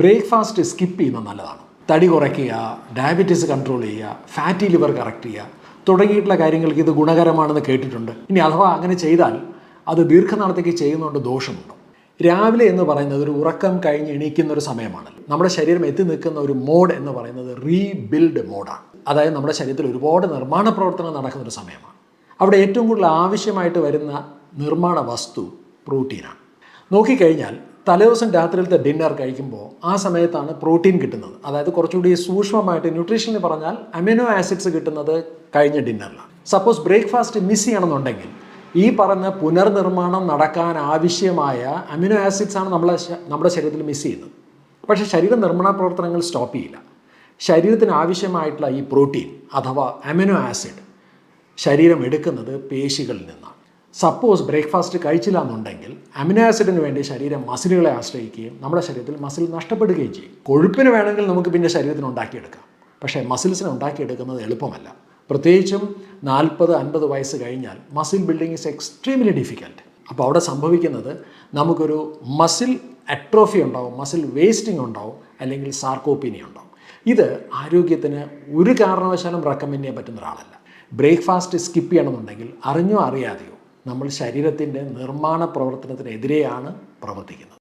Breakfast skip ചെയ്യുന്നത് നല്ലതാണ്. തടി കുറയ്ക്കുക, ഡയബറ്റീസ് കൺട്രോൾ ചെയ്യുക, ഫാറ്റി ലിവർ കറക്റ്റ് ചെയ്യുക തുടങ്ങിയിട്ടുള്ള കാര്യങ്ങൾക്ക് ഇത് ഗുണകരമാണെന്ന് കേട്ടിട്ടുണ്ട്. ഇനി അഥവാ അങ്ങനെ ചെയ്താൽ അത് ദീർഘനാളത്തേക്ക് ചെയ്യുന്നതുകൊണ്ട് ദോഷമുണ്ടോ? രാവിലെ എന്ന് പറയുന്നത് ഒരു ഉറക്കം കഴിഞ്ഞ് എണീക്കുന്ന ഒരു സമയമാണല്ലോ. നമ്മുടെ ശരീരം എത്തി നിൽക്കുന്ന ഒരു മോഡ് എന്ന് പറയുന്നത് റീബിൽഡ് മോഡാണ്. അതായത് നമ്മുടെ ശരീരത്തിൽ ഒരുപാട് നിർമ്മാണ പ്രവർത്തനം നടക്കുന്ന ഒരു സമയമാണ്. അവിടെ ഏറ്റവും കൂടുതൽ ആവശ്യമായിട്ട് വരുന്ന നിർമ്മാണ വസ്തു പ്രോട്ടീനാണ്. നോക്കിക്കഴിഞ്ഞാൽ തലേദിവസം രാത്രിയിലത്തെ ഡിന്നർ കഴിക്കുമ്പോൾ ആ സമയത്താണ് പ്രോട്ടീൻ കിട്ടുന്നത്. അതായത് കുറച്ചുകൂടി സൂക്ഷ്മമായിട്ട് ന്യൂട്രീഷനിൽ പറഞ്ഞാൽ അമിനോ ആസിഡ്സ് കിട്ടുന്നത് കഴിഞ്ഞ ഡിന്നറിലാണ്. സപ്പോസ് ബ്രേക്ക്ഫാസ്റ്റ് മിസ് ചെയ്യണമെന്നുണ്ടെങ്കിൽ ഈ പറഞ്ഞ പുനർനിർമ്മാണം നടക്കാൻ ആവശ്യമായ അമിനോ ആസിഡ്സ് ആണ് നമ്മുടെ ശരീരത്തിൽ മിസ് ചെയ്യുന്നത്. പക്ഷേ ശരീര നിർമ്മാണ പ്രവർത്തനങ്ങൾ സ്റ്റോപ്പ് ചെയ്യില്ല. ശരീരത്തിന് ആവശ്യമായിട്ടുള്ള ഈ പ്രോട്ടീൻ അഥവാ അമിനോ ആസിഡ് ശരീരം എടുക്കുന്നത് പേശികളിൽ നിന്നാണ്. സപ്പോസ് ബ്രേക്ക്ഫാസ്റ്റ് കഴിച്ചില്ല എന്നുണ്ടെങ്കിൽ അമിനോ ആസിഡിന് വേണ്ടി ശരീരം മസിലുകളെ ആശ്രയിക്കുകയും നമ്മുടെ ശരീരത്തിൽ മസിൽ നഷ്ടപ്പെടുകയും ചെയ്യും. കൊഴുപ്പിന് വേണമെങ്കിൽ നമുക്ക് പിന്നെ ശരീരത്തിന് ഉണ്ടാക്കിയെടുക്കാം. പക്ഷേ മസിൽസിനെ ഉണ്ടാക്കിയെടുക്കുന്നത് എളുപ്പമല്ല. പ്രത്യേകിച്ചും 40-50 വയസ്സ് കഴിഞ്ഞാൽ muscle building is extremely difficult. അപ്പോൾ അവിടെ സംഭവിക്കുന്നത് നമുക്കൊരു മസിൽ അട്രോഫി ഉണ്ടാവും, മസിൽ വേസ്റ്റിംഗ് ഉണ്ടാവും, അല്ലെങ്കിൽ സാർക്കോപ്പീനിയ ഉണ്ടാവും. ഇത് ആരോഗ്യത്തിന് ഒരു കാരണവശാലും റെക്കമെൻഡ് ചെയ്യാൻ പറ്റുന്ന ഒരാളല്ല. ബ്രേക്ക്ഫാസ്റ്റ് സ്കിപ്പ് ചെയ്യണമെന്നുണ്ടെങ്കിൽ അറിഞ്ഞോ അറിയാതെയോ നമ്മൾ ശരീരത്തിൻ്റെ നിർമ്മാണ പ്രവർത്തനത്തിനെതിരെയാണ് പ്രവർത്തിക്കുന്നത്.